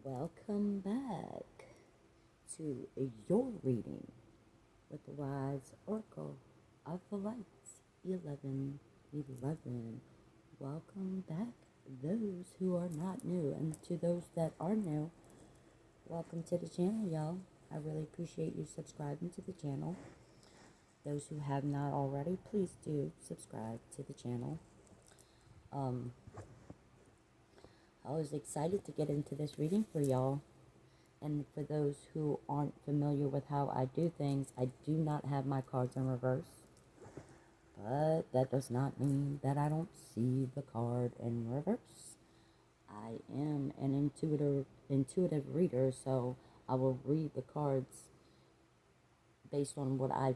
Welcome back to your reading with the Wise Oracle of the Lights 1111. Welcome back, those who are not new, and to those that are new, welcome to the channel, y'all. I really appreciate you subscribing to the channel. Those who have not already, please do subscribe to the channel. I was excited to get into this reading for y'all. And for those who aren't familiar with how I do things, I do not have my cards in reverse. But that does not mean that I don't see the card in reverse. I am an intuitive reader, so I will read the cards based on what I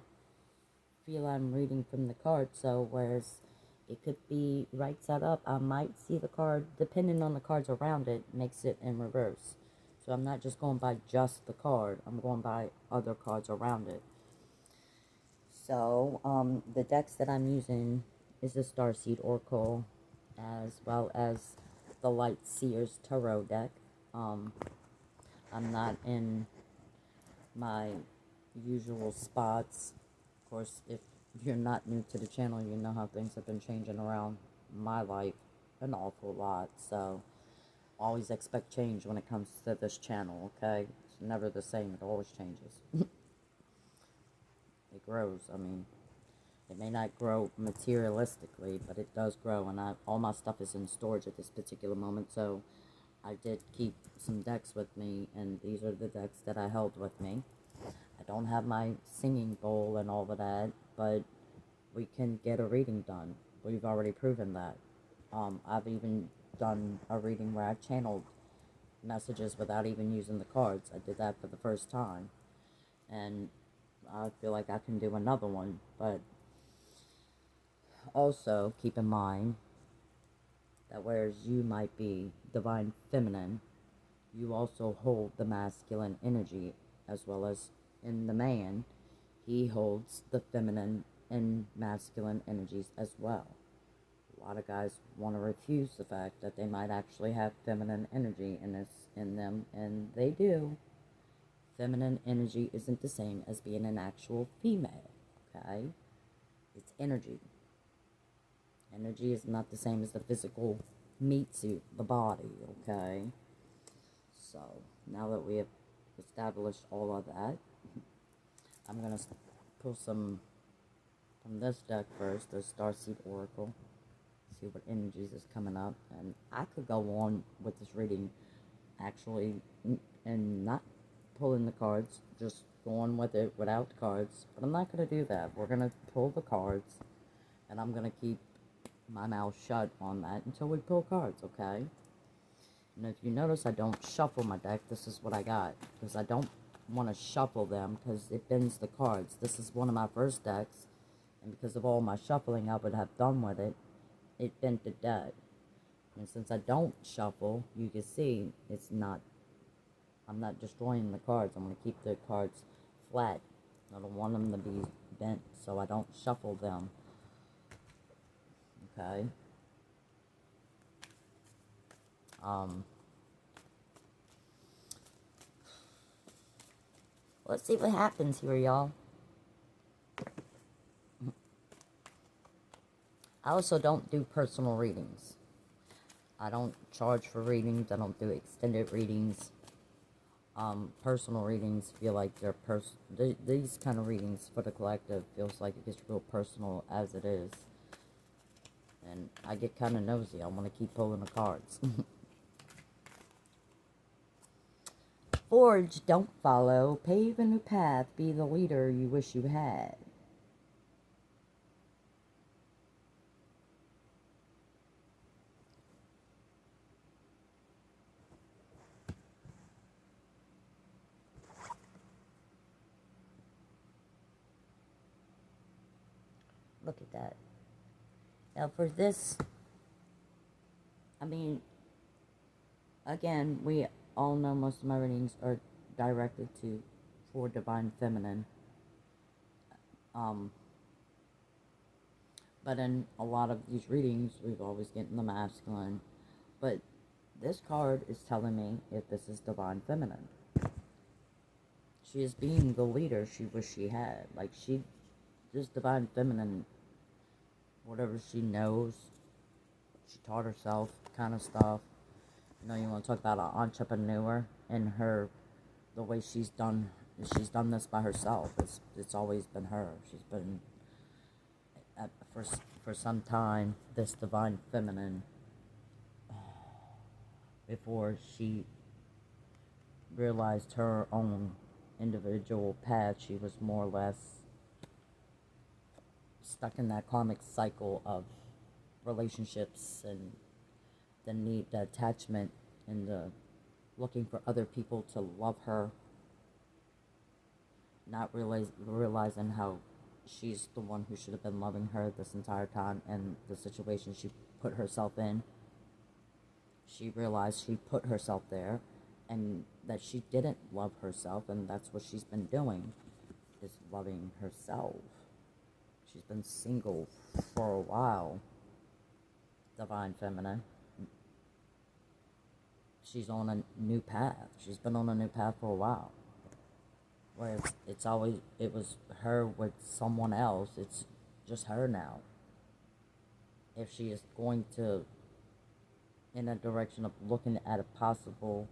feel I'm reading from the card. So whereas it could be right side up, I might see the card, depending on the cards around it, makes it in reverse. So I'm not just going by just the card, I'm going by other cards around it. So the decks that I'm using is the Starseed Oracle, as well as the Light Seers Tarot deck. I'm not in my usual spots. Of course, if you're not new to the channel, you know how things have been changing around my life an awful lot. So always expect change when it comes to this channel, okay? It's never the same. It always changes. It grows. I mean, it may not grow materialistically, but it does grow, and all my stuff is in storage at this particular moment, so I did keep some decks with me, and these are the decks that I held with me. I don't have my singing bowl and all of that, but we can get a reading done. We've already proven that. I've even done a reading where I channeled messages without even using the cards. I did that for the first time, and I feel like I can do another one, but also keep in mind that whereas you might be divine feminine, you also hold the masculine energy, as well as in the man, he holds the feminine and masculine energies as well. A lot of guys want to refuse the fact that they might actually have feminine energy in them, and they do. Feminine energy isn't the same as being an actual female, okay? It's energy. Energy is not the same as the physical meat suit, the body, okay? So, now that we have established all of that, I'm going to pull some from this deck first, the Starseed Oracle. See what energies is coming up. And I could go on with this reading, actually, and not pulling the cards, just going with it without the cards. But I'm not going to do that. We're going to pull the cards, and I'm going to keep my mouth shut on that until we pull cards, okay? And if you notice, I don't shuffle my deck. This is what I got, because I don't want to shuffle them, because it bends the cards. This is one of my first decks, and because of all my shuffling I would have done with it, it bent the deck. And since I don't shuffle, you can see I'm not destroying the cards. I'm going to keep the cards flat. I don't want them to be bent, so I don't shuffle them. Okay. Let's see what happens here, y'all. I also don't do personal readings. I don't charge for readings. I don't do extended readings. Personal readings feel like they're these kind of readings for the collective feels like it gets real personal as it is. And I get kind of nosy. I want to keep pulling the cards. Forge, don't follow. Pave a new path. Be the leader you wish you had. Look at that. Now for this, I mean, again, we all know most of my readings are directed for divine feminine. But in a lot of these readings, we've always gotten the masculine. But This card is telling me if this is divine feminine. She is being the leader she wished she had. Like, this divine feminine, whatever she knows, she taught herself kind of stuff. You know, you want to talk about an entrepreneur and the way she's done this by herself. It's always been her. She's been, for, for some time, this divine feminine, before she realized her own individual path. She was more or less stuck in that karmic cycle of relationships and the attachment, and the looking for other people to love her, not realizing how she's the one who should have been loving her this entire time, and the situation she put herself in. She realized she put herself there, and that she didn't love herself, and that's what she's been doing, is loving herself. She's been single for a while, divine feminine. She's on a new path. She's been on a new path for a while. Where it was her with someone else. It's just her now. If she is going to, in a direction of looking at a possible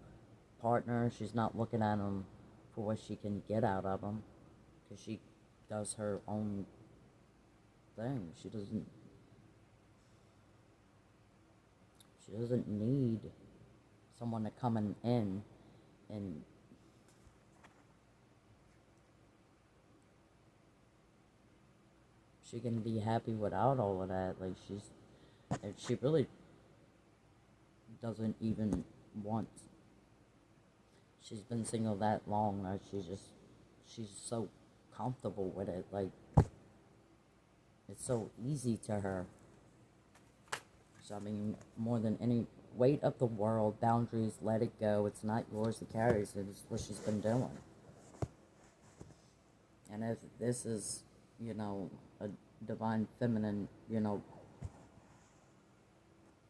partner, she's not looking at him for what she can get out of him, because she does her own thing. She doesn't need someone to come in and she can be happy without all of that. Like, she really doesn't even want. She's been single that long. Like, she's so comfortable with it. Like, it's so easy to her. So, I mean, more than any weight of the world, boundaries, let it go. It's not yours to carry. So it's what she's been doing. And if this is, a divine feminine,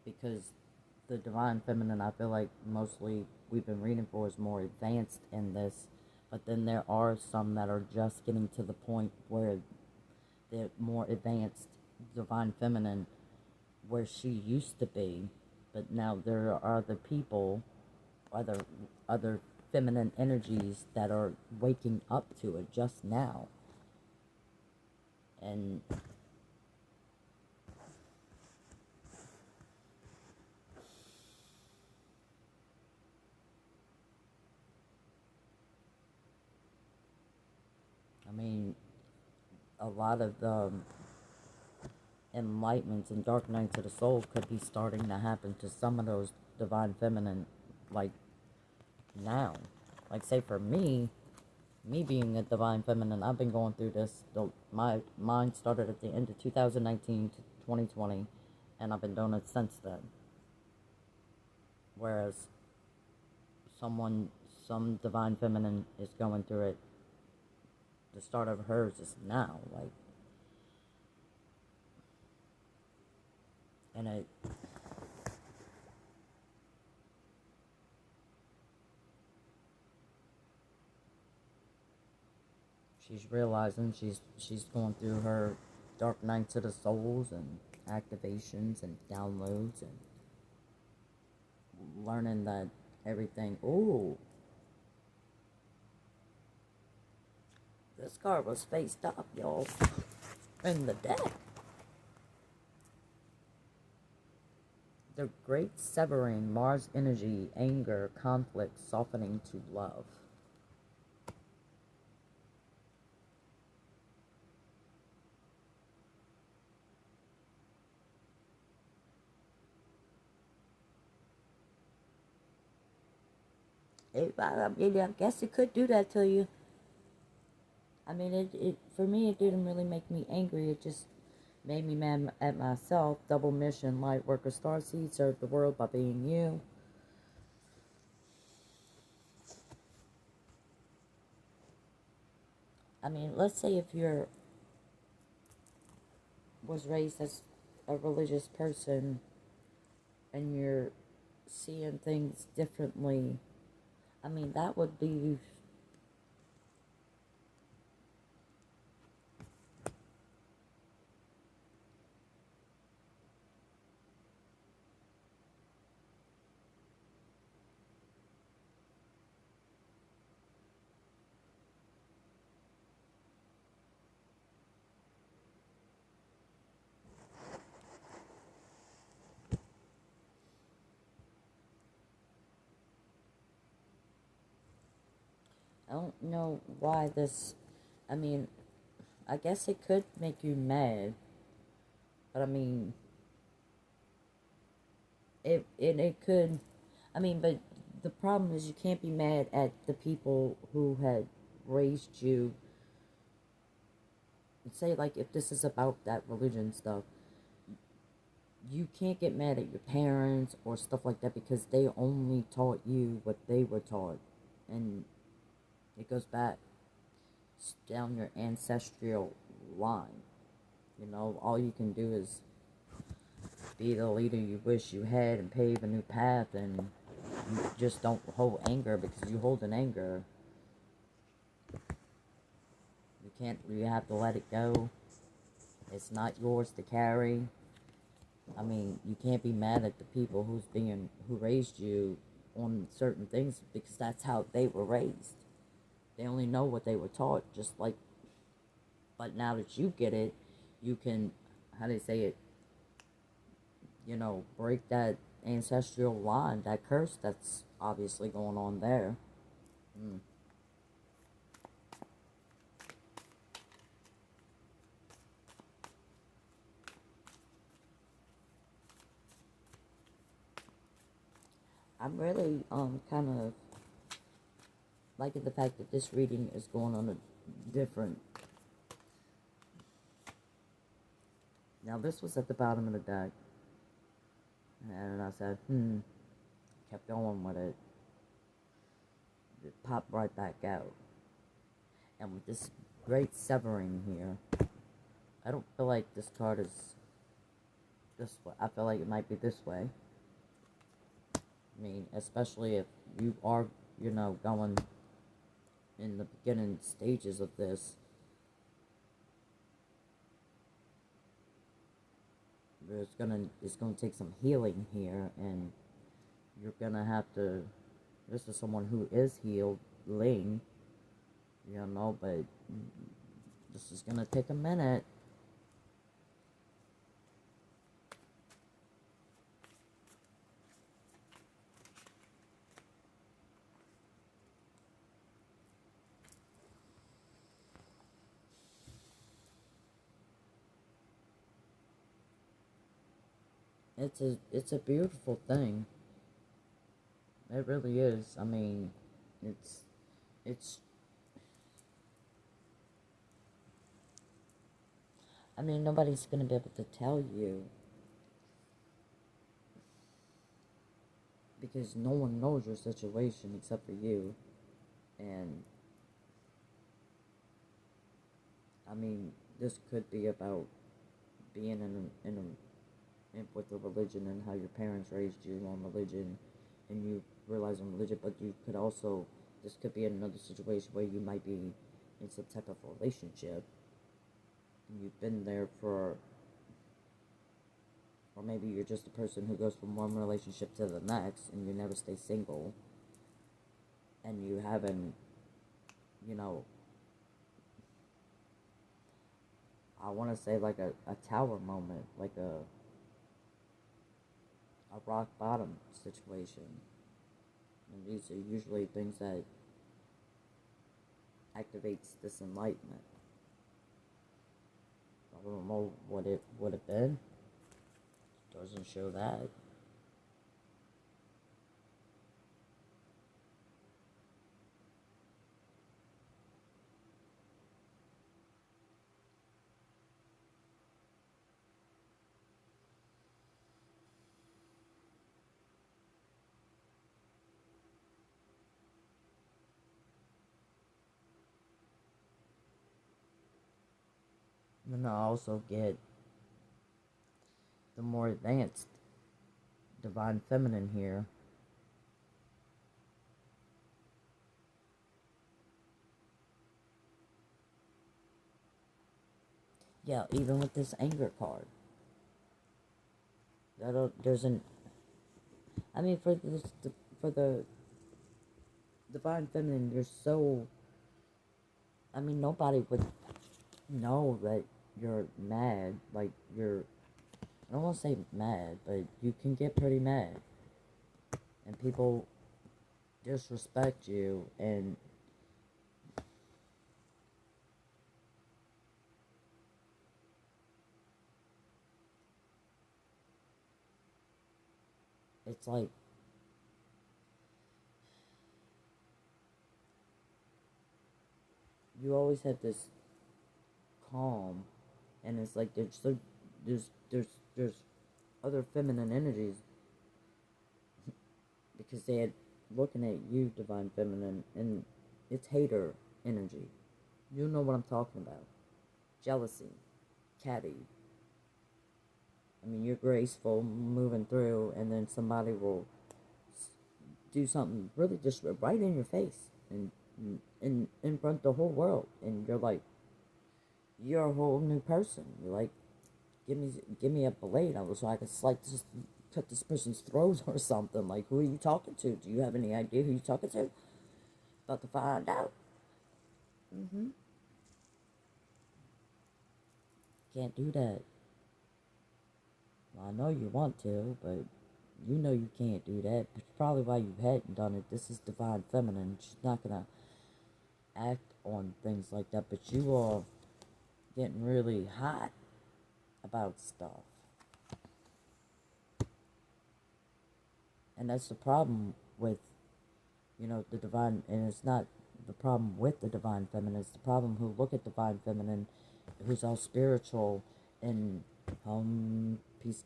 because the divine feminine, I feel like mostly we've been reading for, is more advanced in this. But then there are some that are just getting to the point where they're more advanced divine feminine, where she used to be. But now there are other people, other feminine energies that are waking up to it just now. And I mean, a lot of the enlightenments and dark nights of the soul could be starting to happen to some of those divine feminine, like, now. Like, say for me being a divine feminine, I've been going through this. My mind started at the end of 2019 to 2020, and I've been doing it since then. Whereas some divine feminine is going through it. The start of hers is now, like, and she's realizing she's going through her dark nights of the souls and activations and downloads, and learning that everything. Ooh, this card was faced up, y'all, in the deck. The great severing, Mars energy, anger, conflict, softening to love. I guess it could do that to you. I mean, it for me, it didn't really make me angry. It just made me mad at myself. Double mission, light worker, starseed, serve the world by being you. I mean, let's say if you're was raised as a religious person, and you're seeing things differently. I mean, that would be. I don't know why this. I mean, I guess it could make you mad, but I mean, it could. I mean, but the problem is you can't be mad at the people who had raised you. Say, like, if this is about that religion stuff, you can't get mad at your parents or stuff like that because they only taught you what they were taught. And it goes back down your ancestral line. You know, all you can do is be the leader you wish you had and pave a new path, and you just don't hold anger because you hold an anger. You have to let it go. It's not yours to carry. I mean, you can't be mad at the people who raised you on certain things because that's how they were raised. They only know what they were taught, just like, but now that you get it, you can, how do they say it, break that ancestral line, that curse that's obviously going on there. Mm. I'm really kind of liking the fact that this reading is going on a different. Now this was at the bottom of the deck, and I said, kept going with it. It popped right back out, and with this great severing here, I don't feel like this card is this way. I feel like it might be this way. I mean, especially if you are, going in the beginning stages of this. It's gonna take some healing here, and you're gonna have to. This is someone who is healing, but this is gonna take a minute. It's a beautiful thing. It really is. I mean, it's. I mean, nobody's gonna be able to tell you because no one knows your situation except for you. And I mean, this could be about being with the religion and how your parents raised you on religion, and you realize on religion. But you could also, this could be another situation where you might be in some type of relationship, and you've been there for, or maybe you're just a person who goes from one relationship to the next, and you never stay single, and you haven't, you know, I want to say like a tower moment, like a rock bottom situation. And these are usually things that activates this enlightenment. I don't know what it would have been. Doesn't show that. And then I also get the more advanced divine feminine here. Yeah, even with this anger card. There's an, I mean, for the divine feminine, you're so, I mean, nobody would know that you're mad. Like, I don't want to say mad, but you can get pretty mad. And people disrespect you, and it's like, you always have this calm, and it's like there's other feminine energies because they had looking at you, divine feminine, and it's hater energy. You know what I'm talking about. Jealousy, catty. I mean, you're graceful, moving through, and then somebody will do something really just right in your face and in front of the whole world, and you're like, you're a whole new person. You're like, give me a blade, so I can just cut this person's throat or something. Like, who are you talking to? Do you have any idea who you're talking to? About to find out. Can't do that. Well, I know you want to, but you know you can't do that. But probably why you hadn't done it. This is divine feminine. She's not gonna act on things like that. But you are getting really hot about stuff, and that's the problem with, the divine. And it's not the problem with the divine feminine. It's the problem who look at divine feminine, who's all spiritual and peace,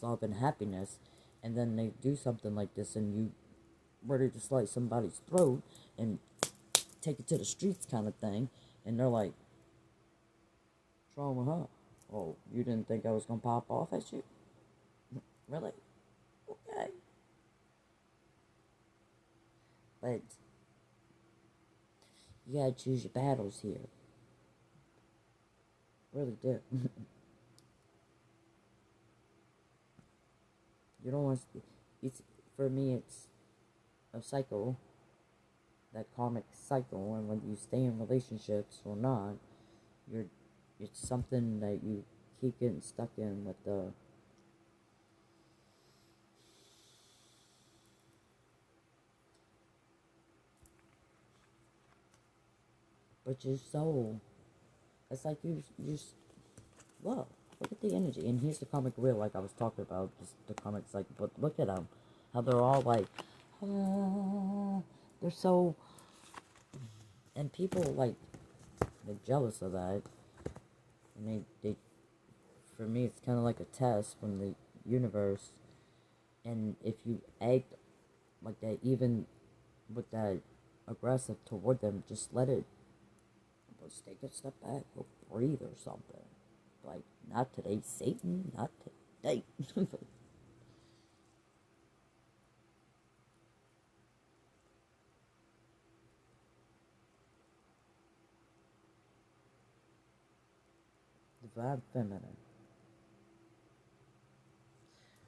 love, and happiness, and then they do something like this, and you ready to slice somebody's throat and take it to the streets, kind of thing, and they're like, "What's wrong with her? Oh, you didn't think I was gonna pop off at you? Really? Okay." But you gotta choose your battles here. Really do. You don't want to. It's For me. It's a cycle, that karmic cycle, and whether you stay in relationships or not, you're. It's something that you keep getting stuck in with the. But your soul. It's like you love. Look at the energy, and here's the karmic wheel, like I was talking about, just the karmic cycle. But look at them, how they're all like, they're so, and people like, they're jealous of that, and they for me, it's kind of like a test from the universe, and if you act like that, even with that aggressive toward them, just let it. Let's take a step back, go breathe or something. Like, not today, Satan, not today. Divine feminine.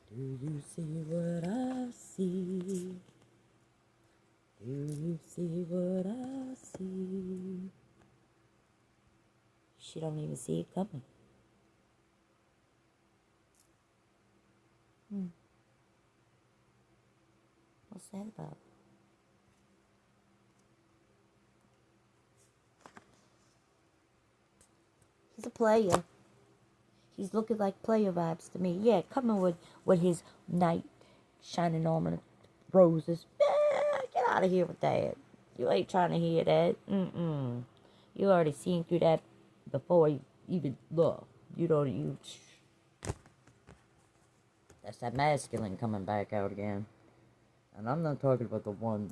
Do you see what I see? Do you see what I see? She don't even see it coming. What's that about? He's a player. He's looking like player vibes to me. Yeah, coming with his knight shining armor, roses. Get out of here with that. You ain't trying to hear that. You already seen through that before you even look. You don't. That's that masculine coming back out again. And I'm not talking about the one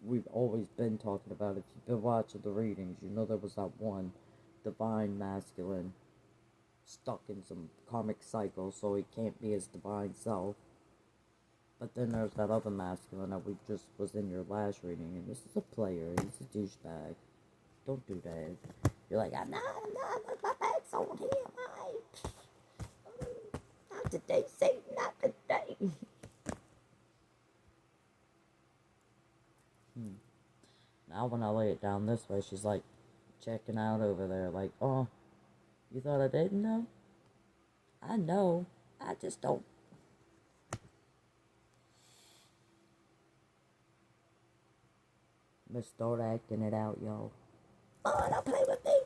we've always been talking about. If you've been watching the readings, you know there was that one divine masculine stuck in some karmic cycle, so he can't be his divine self. But then there's that other masculine that we just was in your last reading, and this is a player. He's a douchebag. Don't do that. You're like, I'm not, look, my back's on him. Not today, Satan, not today. Now when I lay it down this way, she's like checking out over there, like, oh, you thought I didn't know? I know. I just don't. Let's start acting it out, y'all. Oh, don't play with me.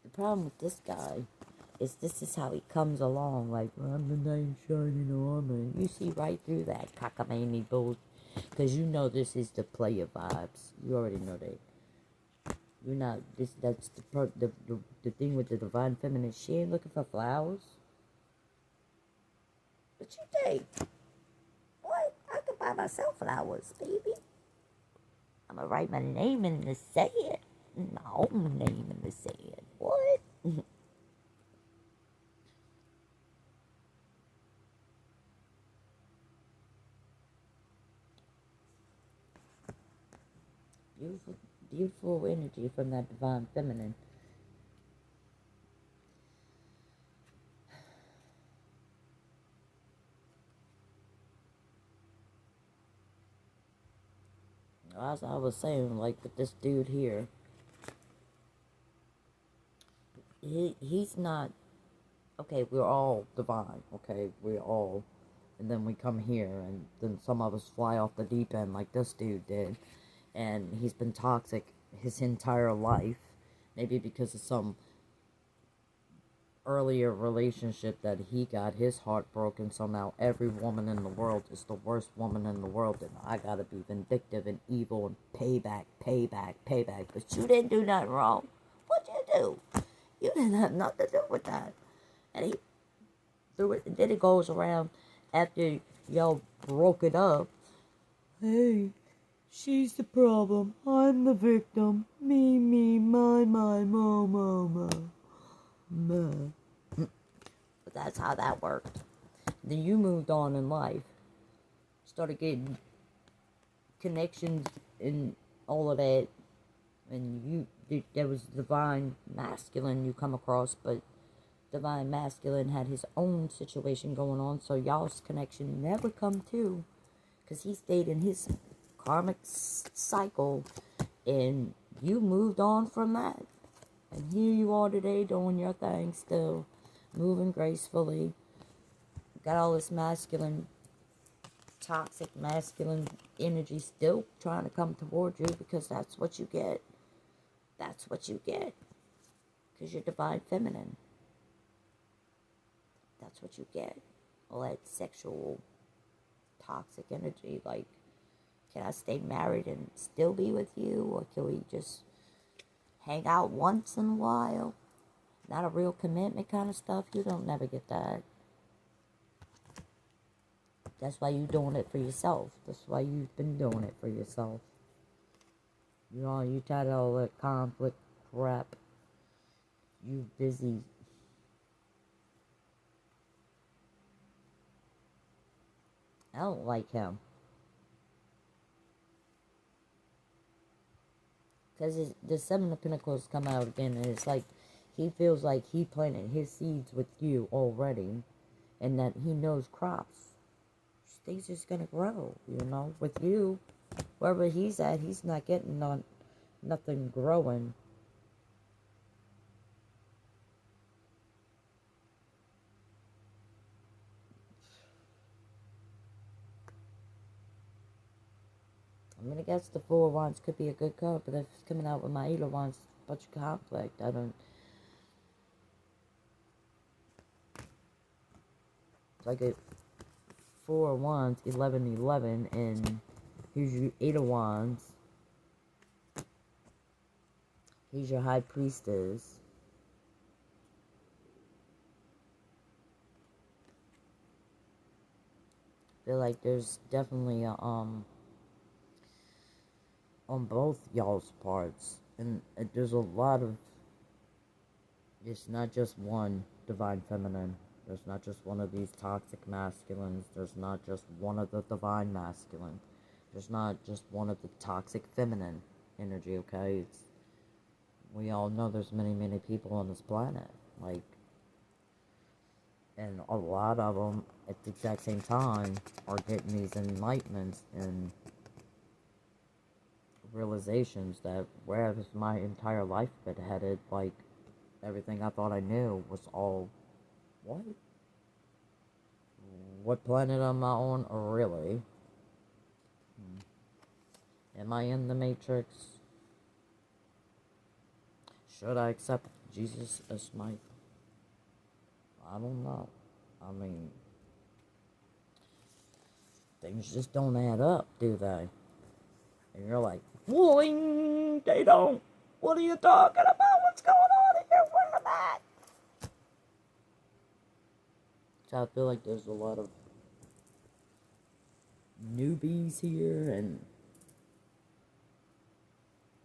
The problem with this guy is this is how he comes along, like, well, I'm the knight in shining armor. You see right through that cockamamie bull, because you know this is the player vibes. You already know that. You're not, that's the thing with the divine feminine. She ain't looking for flowers. What you think? What? I can buy myself flowers, baby. I'm gonna write my name in the sand. My own name in the sand. What? Beautiful, beautiful energy from that divine feminine. As I was saying, like with this dude here, he's not, okay, we're all divine, okay, we're all, and then we come here, and then some of us fly off the deep end like this dude did, and he's been toxic his entire life, maybe because of some earlier relationship that he got his heart broken. Somehow every woman in the world is the worst woman in the world, and I gotta be vindictive and evil and payback, payback, payback. But you didn't do nothing wrong. What'd you do? You didn't have nothing to do with that. And he threw it, and then it goes around after y'all broke it up. Hey, she's the problem. I'm the victim. Me, my, ma. But that's how that worked. Then you moved on in life, started getting connections and all of that, and there was divine masculine you come across, but divine masculine had his own situation going on, so y'all's connection never come to, because he stayed in his karmic cycle, and you moved on from that. And here you are today doing your thing still, moving gracefully. Got all this masculine, toxic masculine energy still trying to come towards you, because that's what you get. That's what you get. Because you're divine feminine. That's what you get. All that sexual, toxic energy. Like, can I stay married and still be with you? Or can we just hang out once in a while? Not a real commitment kind of stuff. You don't never get that. That's why you're doing it for yourself. That's why you've been doing it for yourself. You know, you tired of all that conflict crap. You busy. I don't like him. Because the Seven of Pentacles come out again, and it's like he feels like he planted his seeds with you already, and that he knows crops. Things just gonna grow, you know, with you. Wherever he's at, he's not getting nothing growing. I mean, I guess the Four of Wands could be a good card, but if it's coming out with my Eight of Wands, a bunch of conflict. I don't. It's like a Four of Wands, 11, and here's your Eight of Wands. Here's your High Priestess. I feel like there's definitely a, on both y'all's parts, and there's a lot of, it's not just one divine feminine. There's not just one of these toxic masculines. There's not just one of the divine masculine. There's not just one of the toxic feminine. energy, okay? We all know there's many people on this planet, like, and a lot of them at the exact same time are getting these enlightenments and realizations that whereas my entire life been headed, like, everything I thought I knew was all, what? What planet am I on, really? Am I in the Matrix? Should I accept Jesus as my... I don't know. I mean, things just don't add up, do they? And you're like, boing, they don't. What are you talking about? What's going on here? Where am I? So I feel like there's a lot of newbies here and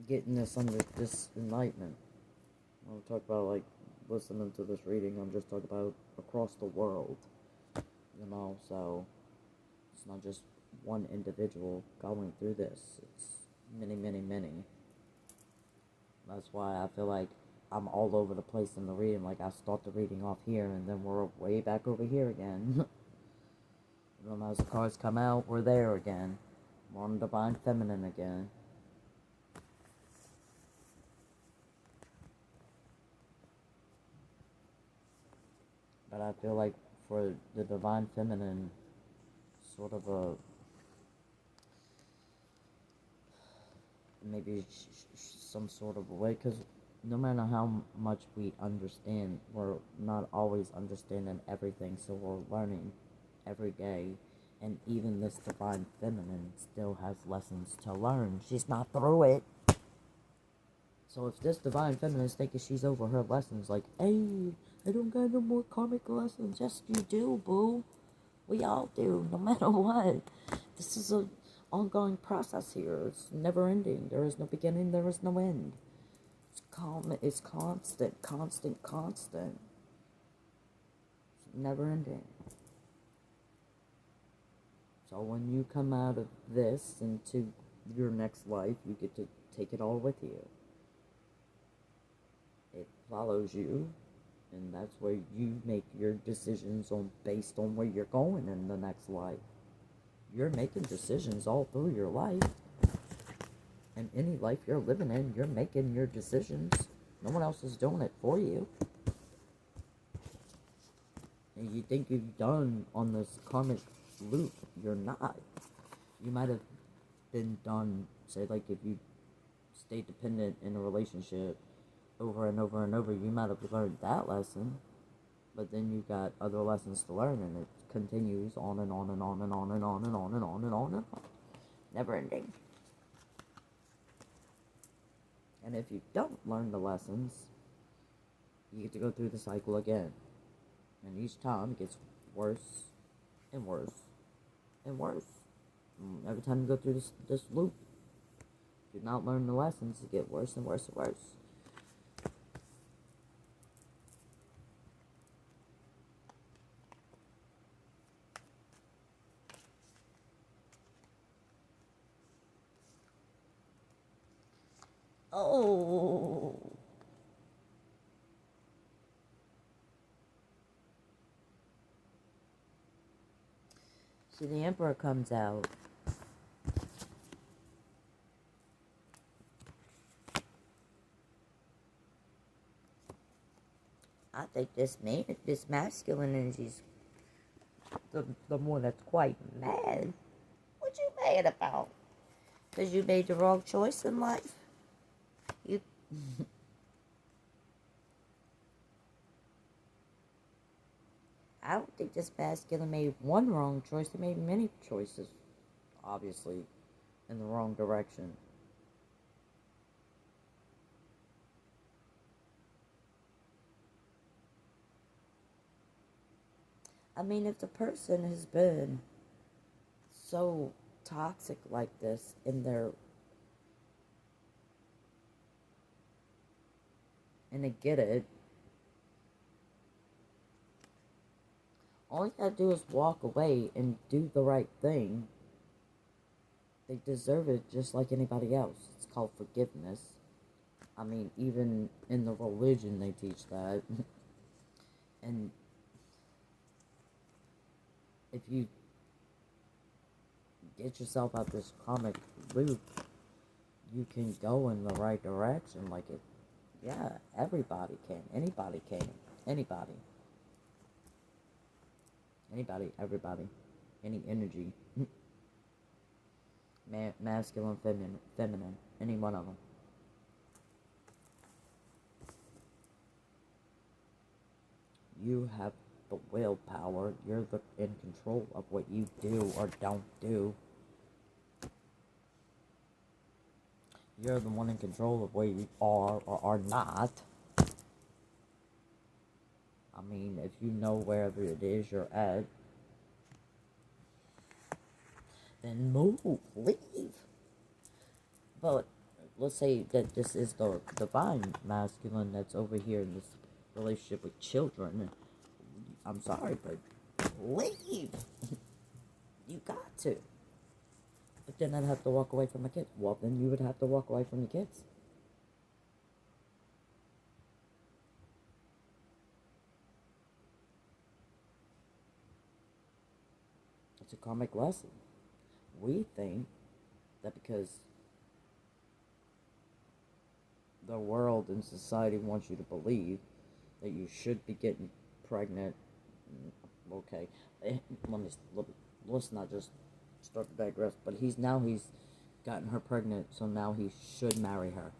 getting this under this enlightenment. I don't talk about, like, listening to this reading. I'm just talking about across the world, so it's not just one individual going through this. It's many. That's why I feel like I'm all over the place in the reading. Like, I start the reading off here, and then we're way back over here again. As the cards come out, we're there again. We're on Divine Feminine again. But I feel like for the Divine Feminine, sort of a... maybe some sort of a way, because no matter how much we understand, we're not always understanding everything, so we're learning every day, and even this Divine Feminine still has lessons to learn. She's not through it. So if this Divine Feminine is thinking she's over her lessons, like, hey, I don't got no more karmic lessons. Yes, you do, boo. We all do, no matter what. This is a ongoing process here. It's never ending. There is no beginning, there is no end. It's constant. It's never ending. So when you come out of this into your next life, you get to take it all with you. It follows you, and that's where you make your decisions based on where you're going in the next life. You're making decisions all through your life. And any life you're living in, you're making your decisions. No one else is doing it for you. And you think you've done on this karmic loop, you're not. You might have been done, say, like, if you stay dependent in a relationship over and over and over, you might have learned that lesson. But then you've got other lessons to learn, and it continues on and on and on and on and on and on and on and on and on. Never ending. And if you don't learn the lessons, you get to go through the cycle again. And each time it gets worse and worse and worse. And every time you go through this loop, if you're not learning the lessons, it gets worse and worse and worse. Oh. See, the Emperor comes out. I think this masculine energy's the one that's quite mad. What you mad about? Because you made the wrong choice in life? You... I don't think this masculine made one wrong choice. They made many choices, obviously, in the wrong direction. I mean, if the person has been so toxic like this in their... and they get it, all you gotta do is walk away and do the right thing. they deserve it just like anybody else. It's called forgiveness. I mean, even in the religion they teach that. And if you get yourself out this karmic loop, you can go in the right direction. Like it, yeah, everybody can. Anybody can. Anybody. Anybody, everybody. Any energy. Masculine, feminine. Any one of them. You have the willpower. You're in control of what you do or don't do. You're the one in control of where you are or are not. I mean, if you know wherever it is you're at, then move, leave. But let's say that this is the divine masculine that's over here in this relationship with children. I'm sorry, but leave. You got to. But then I'd have to walk away from my kids. Well, then you would have to walk away from your kids. It's a karmic lesson. We think that because the world and society wants you to believe that you should be getting pregnant. Okay, let's not just start to digress. But he's gotten her pregnant, so now he should marry her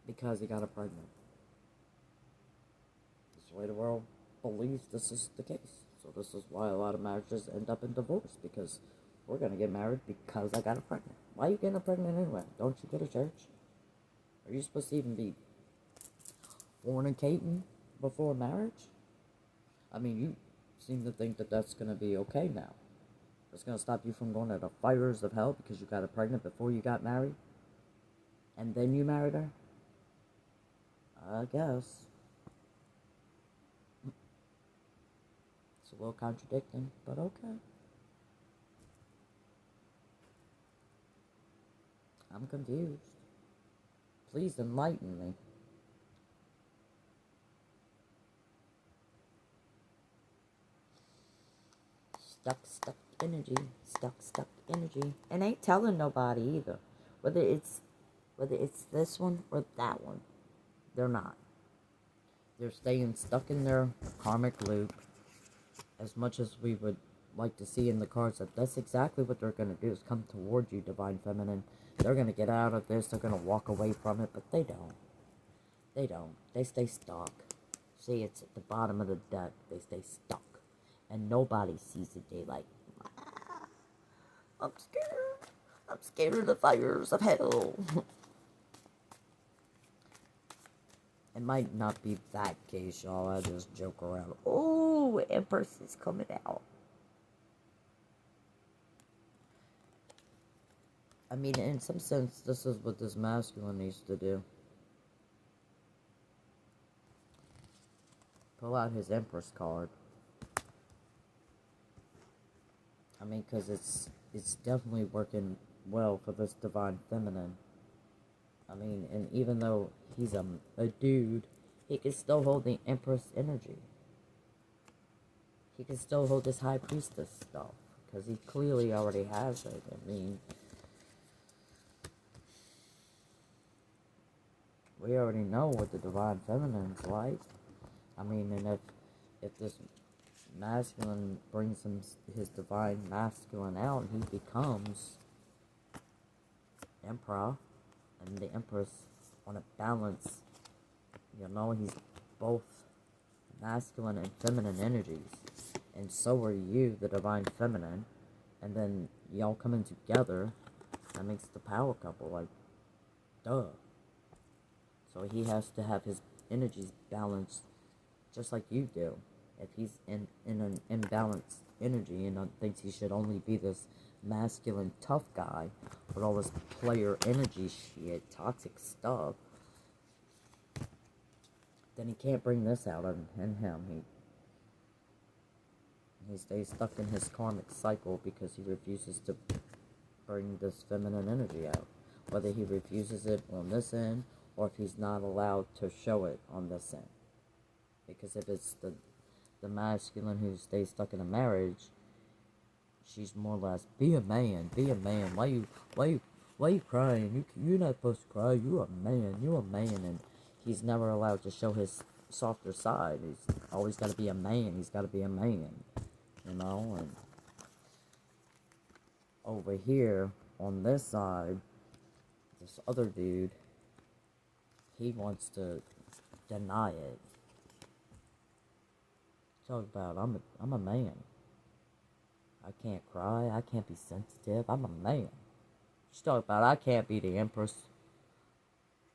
because he got her pregnant. That's the way the world believes this is the case. So this is why a lot of marriages end up in divorce, because we're gonna get married because I got her pregnant. Why are you getting her pregnant anyway? Don't you go to church? Are you supposed to even be fornicating before marriage? I mean, you seem to think that that's going to be okay now. It's going to stop you from going to the fires of hell because you got her pregnant before you got married? And then you married her? I guess. It's a little contradicting, but okay. I'm confused. Please enlighten me. Stuck energy. Stuck energy. And ain't telling nobody either. Whether it's this one or that one. They're not. They're staying stuck in their karmic loop. As much as we would like to see in the cards that that's exactly what they're going to do, is come toward you, divine feminine. They're going to get out of this. They're going to walk away from it, but they don't. They don't. They stay stuck. See, it's at the bottom of the deck. They stay stuck. And nobody sees the daylight. I'm scared. I'm scared of the fires of hell. It might not be that case, y'all. I just joke around. Oh, Empress is coming out. I mean, in some sense, this is what this masculine needs to do. Pull out his Empress card. I mean, because it's definitely working well for this divine feminine. I mean, and even though he's a dude, he can still hold the Empress energy. He can still hold this High Priestess stuff, because he clearly already has it. I mean, we already know what the divine feminine's like. I mean, and if this masculine brings his divine masculine out, he becomes Emperor, and the Empress on a balance. You know, he's both masculine and feminine energies, and so are you, the divine feminine, and then y'all coming together, that makes the power couple, like, duh. So he has to have his energies balanced just like you do. If he's in an imbalanced energy and thinks he should only be this masculine tough guy with all this player energy shit, toxic stuff, then he can't bring this out in him. He stays stuck in his karmic cycle because he refuses to bring this feminine energy out. Whether he refuses it on this end or if he's not allowed to show it on this end. Because if it's the masculine who stays stuck in a marriage, she's more or less, be a man, be a man. Why you crying? You're not supposed to cry. You're a man, and he's never allowed to show his softer side. He's always got to be a man. He's got to be a man, you know. And over here on this side, this other dude, he wants to deny it. Talk about I'm a man. I can't cry. I can't be sensitive. I'm a man. She's talking about I can't be the empress.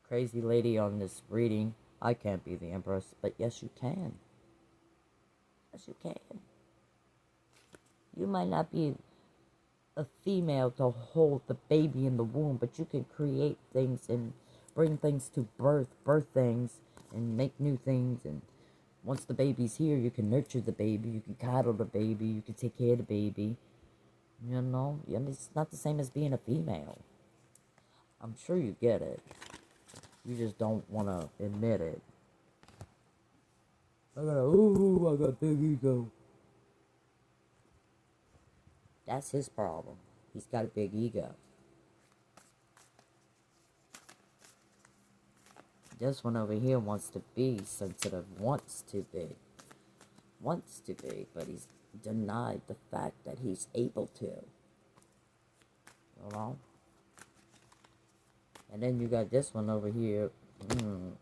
Crazy lady on this reading. I can't be the empress, but yes you can. Yes you can. You might not be a female to hold the baby in the womb, but you can create things and bring things to birth things, and make new things. And once the baby's here, you can nurture the baby, you can coddle the baby, you can take care of the baby. You know, I mean, it's not the same as being a female. I'm sure you get it. You just don't want to admit it. I got big ego. That's his problem. He's got a big ego. This one over here wants to be sensitive, wants to be, but he's denied the fact that he's able to. You know? And then you got this one over here.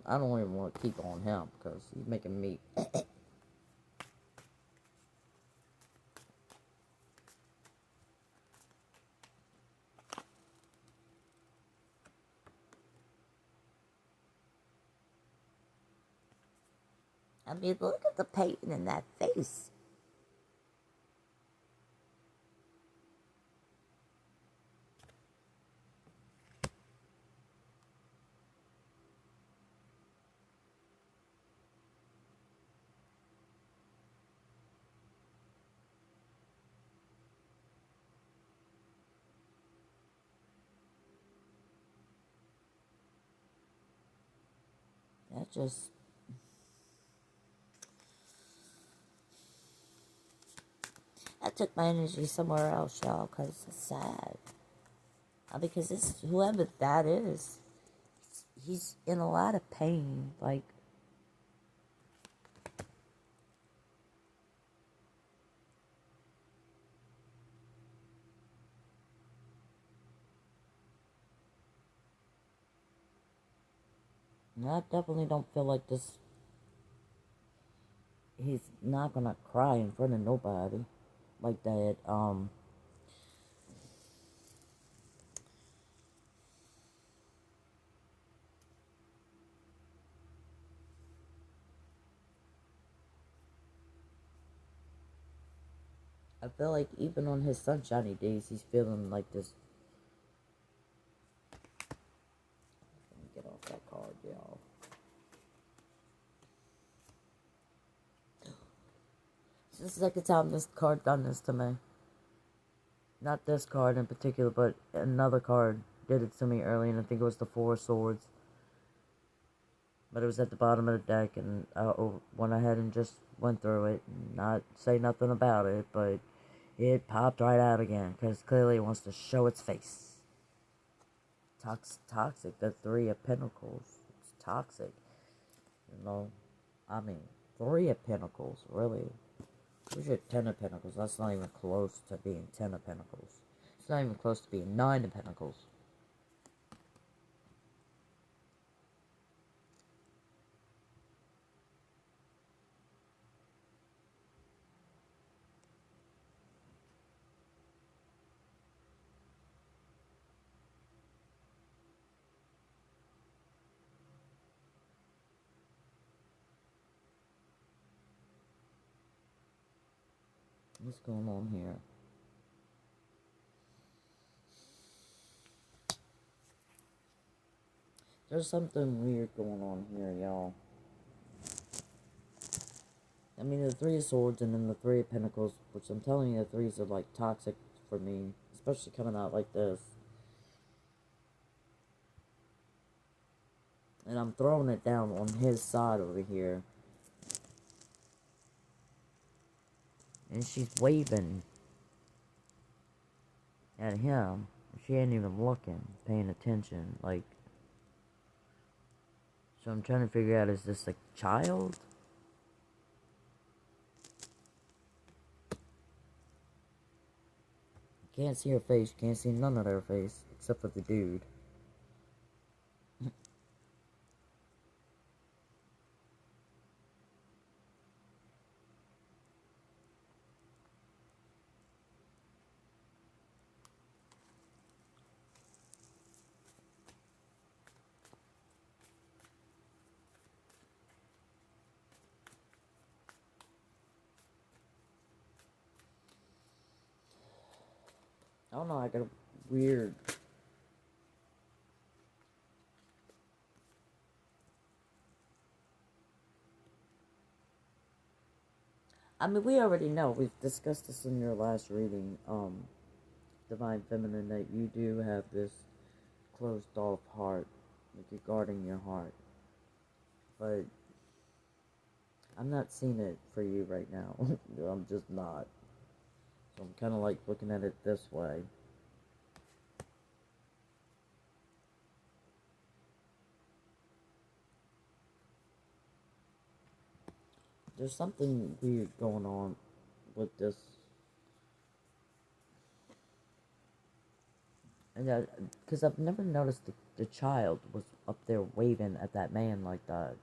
I don't even want to keep on him because he's making me. I mean, look at the pain in that face. That just. I took my energy somewhere else, y'all, because it's sad. Because it's whoever that is, he's in a lot of pain. Like, I definitely don't feel like this. He's not gonna cry in front of nobody like that. I feel like even on his sunshiny days, he's feeling like this. Let me get off that card, y'all. This is the second time this card done this to me. Not this card in particular, but another card did it to me early, and I think it was the Four of Swords. But it was at the bottom of the deck, and I went ahead and just went through it, and not say nothing about it, but it popped right out again, because clearly it wants to show its face. Toxic, the Three of Pentacles. It's toxic. You know, I mean, Three of Pentacles, really. Where's your Ten of Pentacles? That's not even close to being Ten of Pentacles. It's not even close to being Nine of Pentacles. What's going on here? There's something weird going on here, y'all. I mean, the Three of Swords and then the Three of Pentacles, which I'm telling you, the threes are like toxic for me, especially coming out like this. And I'm throwing it down on his side over here. And she's waving at him. She ain't even looking, paying attention. Like, so I'm trying to figure out, is this a child? Can't see her face, can't see none of their face, except for the dude. I don't know, I got a weird... I mean, we already know, we've discussed this in your last reading, Divine Feminine, that you do have this closed off heart, like you're guarding your heart. But I'm not seeing it for you right now. I'm just not. So I'm kind of like looking at it this way. There's something weird going on with this. And because I've never noticed the child was up there waving at that man like that.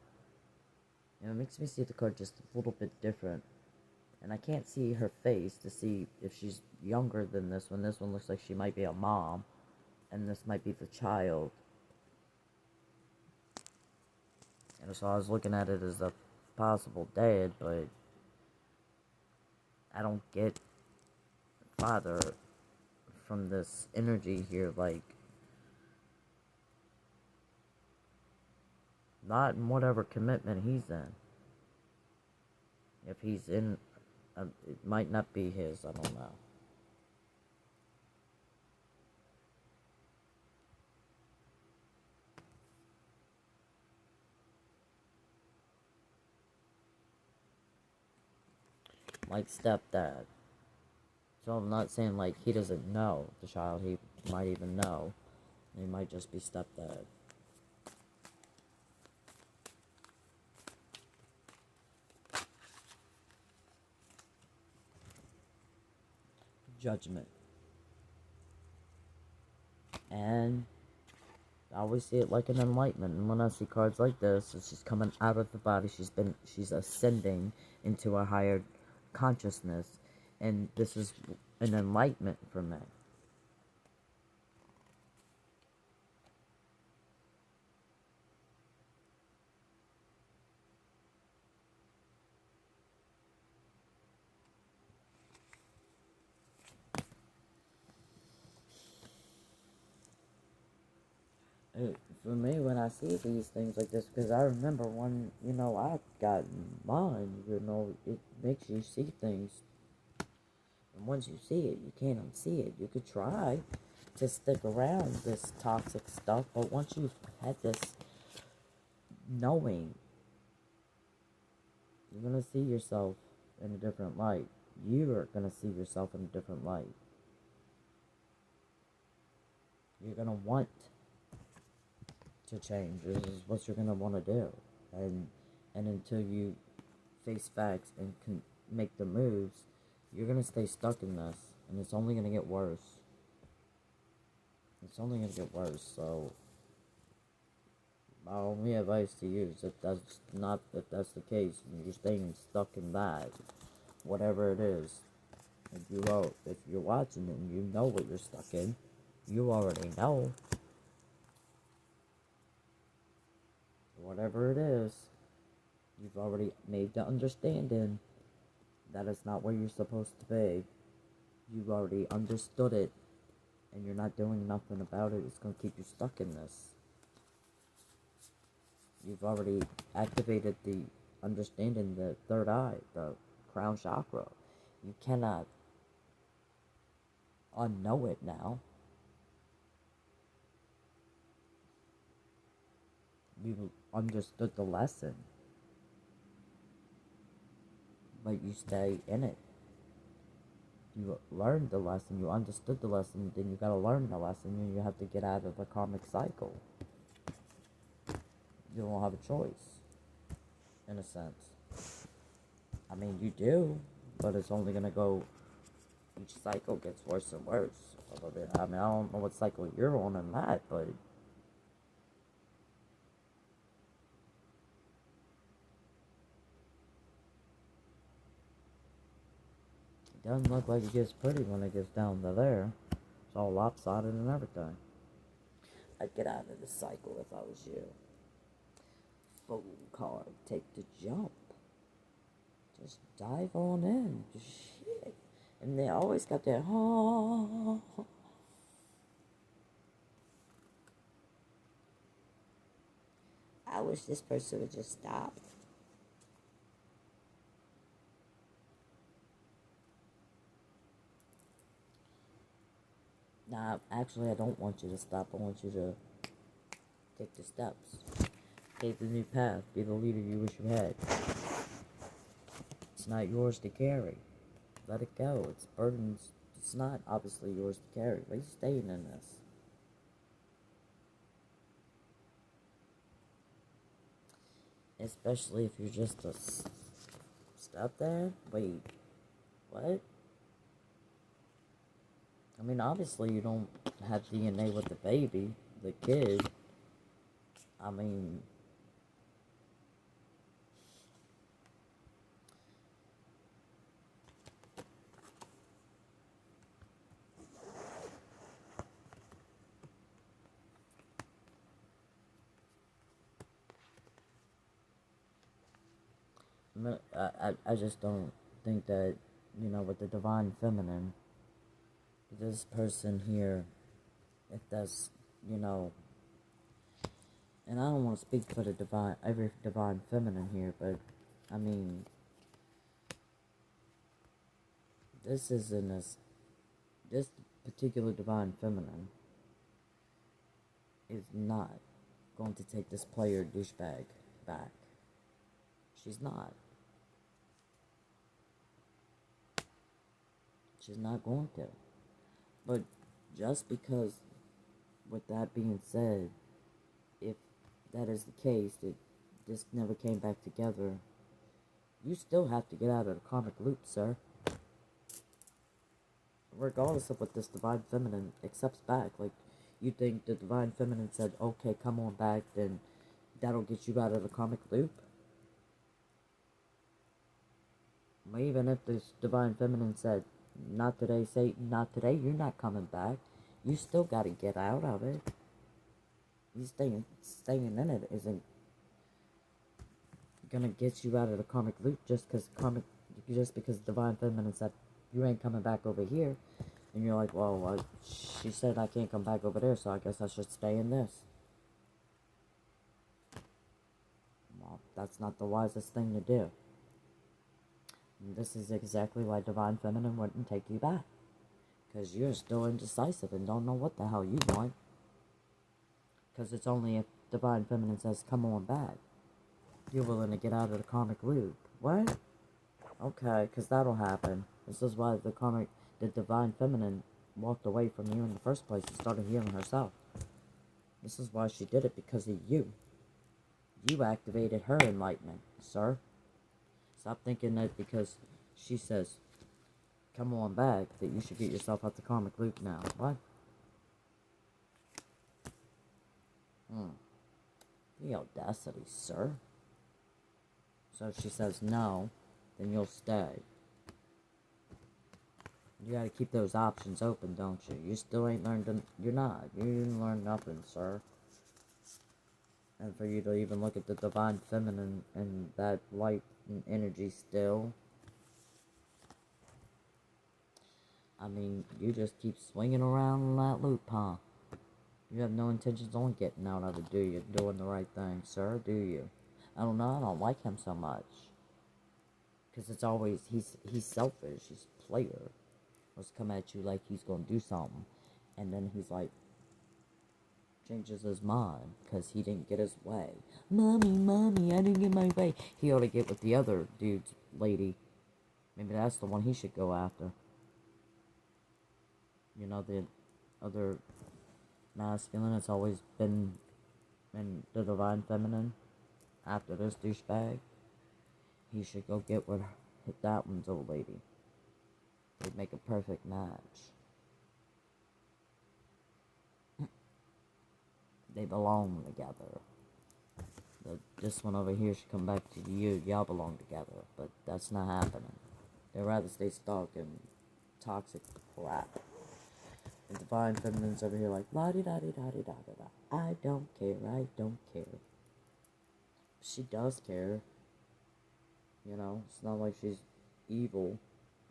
You know, it makes me see the card just a little bit different. And I can't see her face to see if she's younger than this one. This one looks like she might be a mom. And this might be the child. And so I was looking at it as a possible dad, but I don't get father from this energy here, like, not in whatever commitment he's in. If he's in, it might not be his, I don't know. Like stepdad. So I'm not saying like he doesn't know the child, he might even know. He might just be stepdad. Judgment. And I always see it like an enlightenment, and when I see cards like this, it's just coming out of the body. She's ascending into a higher consciousness, and this is an enlightenment for me. For me, when I see these things like this, because I remember when, I got mine, it makes you see things. And once you see it, you can't unsee it. You could try to stick around this toxic stuff, but once you've had this knowing, you're going to see yourself in a different light. You are going to see yourself in a different light. You're going to want to change. This is what you're going to want to do. And until you face facts and can make the moves, you're going to stay stuck in this. And it's only going to get worse. It's only going to get worse. So my only advice to you is if that's the case, and you're staying stuck in that, whatever it is, if you're watching it and you know what you're stuck in, you already know. Whatever it is, you've already made the understanding that it's not where you're supposed to be. You've already understood it, and you're not doing nothing about it. It's going to keep you stuck in this. You've already activated the understanding, the third eye, the crown chakra. You cannot I know it now. You understood the lesson, but you stay in it. You learned the lesson, you understood the lesson, then you gotta learn the lesson, and you have to get out of the karmic cycle. You don't have a choice, in a sense. I mean, you do, but it's only gonna go, each cycle gets worse and worse. I mean, I don't know what cycle you're on in that, but it doesn't look like it gets pretty when it gets down to there. It's all lopsided and everything. I'd get out of the cycle if I was you. Full card, take the jump. Just dive on in. Shit. And they always got that, oh. I wish this person would just stop. Nah, actually, I don't want you to stop. I want you to take the steps. Take the new path. Be the leader you wish you had. It's not yours to carry. Let it go. It's burdens. It's not obviously yours to carry. Why are you staying in this? Especially if you're just a stepdad? Wait, what? I mean, obviously you don't have DNA with the baby, the kid. I mean, I just don't think that, with the divine feminine, this person here, if that's, and I don't want to speak for the every divine feminine here, but, I mean, this isn't this particular divine feminine is not going to take this player douchebag back. She's not. She's not going to. But just because, with that being said, if that is the case, that this never came back together, you still have to get out of the karmic loop, sir. Regardless of what this divine feminine accepts back. Like, you think the divine feminine said, okay, come on back, then that'll get you out of the karmic loop? Even if this divine feminine said, not today, Satan, not today, you're not coming back, you still gotta get out of it. You staying in it isn't gonna get you out of the karmic loop just because divine feminine said you ain't coming back over here, and you're like, well, she said I can't come back over there, so I guess I should stay in this. Well, that's not the wisest thing to do. And this is exactly why divine feminine wouldn't take you back, because you're still indecisive and don't know what the hell you want. Because it's only if divine feminine says, come on back, you're willing to get out of the karmic loop. What? Okay, because that'll happen. This is why the divine feminine walked away from you in the first place and started healing herself. This is why she did it, because of you. You activated her enlightenment, sir. Stop thinking that because she says, come on back, that you should get yourself out the karmic loop now. What? The audacity, sir. So if she says no, then you'll stay. You gotta keep those options open, don't you? You still ain't learned you're not. You didn't learn nothing, sir. And for you to even look at the divine feminine and that light and energy still, I mean, you just keep swinging around in that loop, huh? You have no intentions on getting out of it, do you? Doing the right thing, sir, do you? I don't know, I don't like him so much. Because it's always, he's selfish, he's a player. was come at you like he's gonna do something, and then he's like, changes his mind because he didn't get his way. Mommy, I didn't get my way. He ought to get with the other dude's lady. Maybe that's the one he should go after. You know, the other masculine has always been in the divine feminine after this douchebag. He should go get with that one's old lady. They'd make a perfect match. They belong together. This one over here should come back to you. Y'all belong together. But that's not happening. They'd rather stay stuck in toxic crap. The divine feminine's over here like, la-di-da-di-da-di-da-da-da. I don't care. She does care. You know, it's not like she's evil.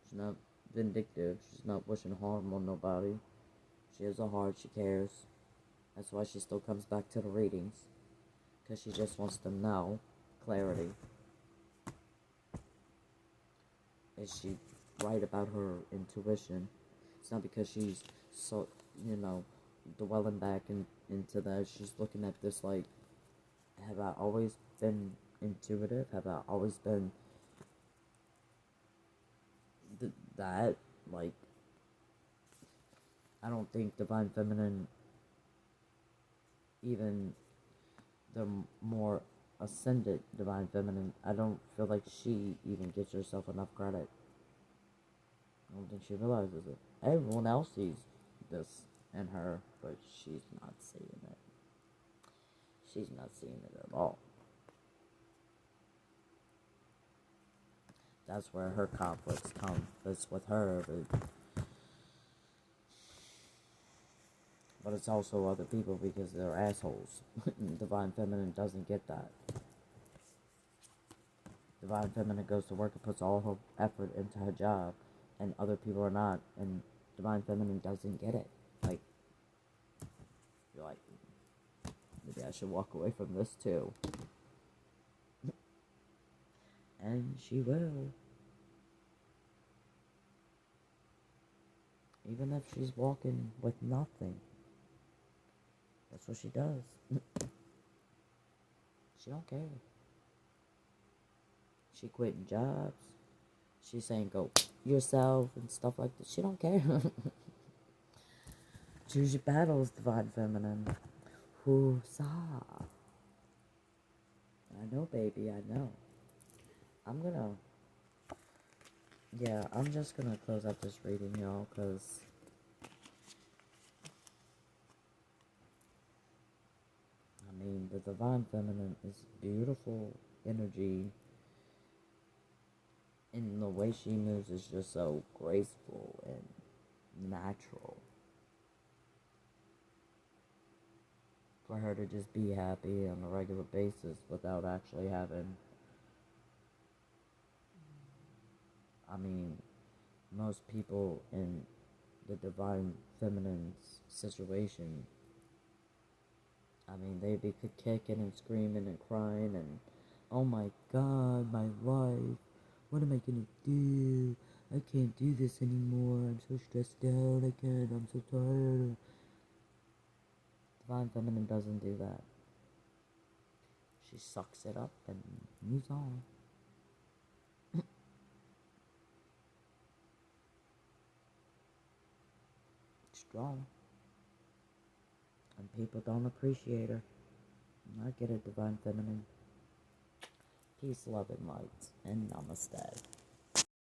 She's not vindictive. She's not wishing harm on nobody. She has a heart. She cares. That's why she still comes back to the readings. Because she just wants to know clarity. Is she right about her intuition? It's not because she's so, dwelling back into that. She's looking at this like, have I always been intuitive? Have I always been that? Like, I don't think divine feminine, even the more ascended divine feminine, I don't feel like she even gives herself enough credit. I don't think she realizes it. Everyone else sees this in her, but she's not seeing it. She's not seeing it at all. That's where her conflicts come. It's with her, but it's also other people because they're assholes. Divine feminine doesn't get that. Divine feminine goes to work and puts all her effort into her job, and other people are not, and divine feminine doesn't get it. Like, you're like, maybe I should walk away from this too. And she will. Even if she's walking with nothing. That's what she does. She don't care. She quitting jobs. She's saying go yourself and stuff like that. She don't care. Choose your battles, divine feminine. Who's-ah. I know, baby, I know. I'm just gonna close out this reading, y'all, because the divine feminine is beautiful energy, and the way she moves is just so graceful and natural. For her to just be happy on a regular basis without actually having, most people in the divine feminine's situation, they'd be kicking and screaming and crying and, oh my god, my life, what am I gonna do? I can't do this anymore, I'm so stressed out, I'm so tired. Divine feminine doesn't do that. She sucks it up and moves on. Strong. And people don't appreciate her. I get it, divine feminine. Peace, love, and light, and namaste.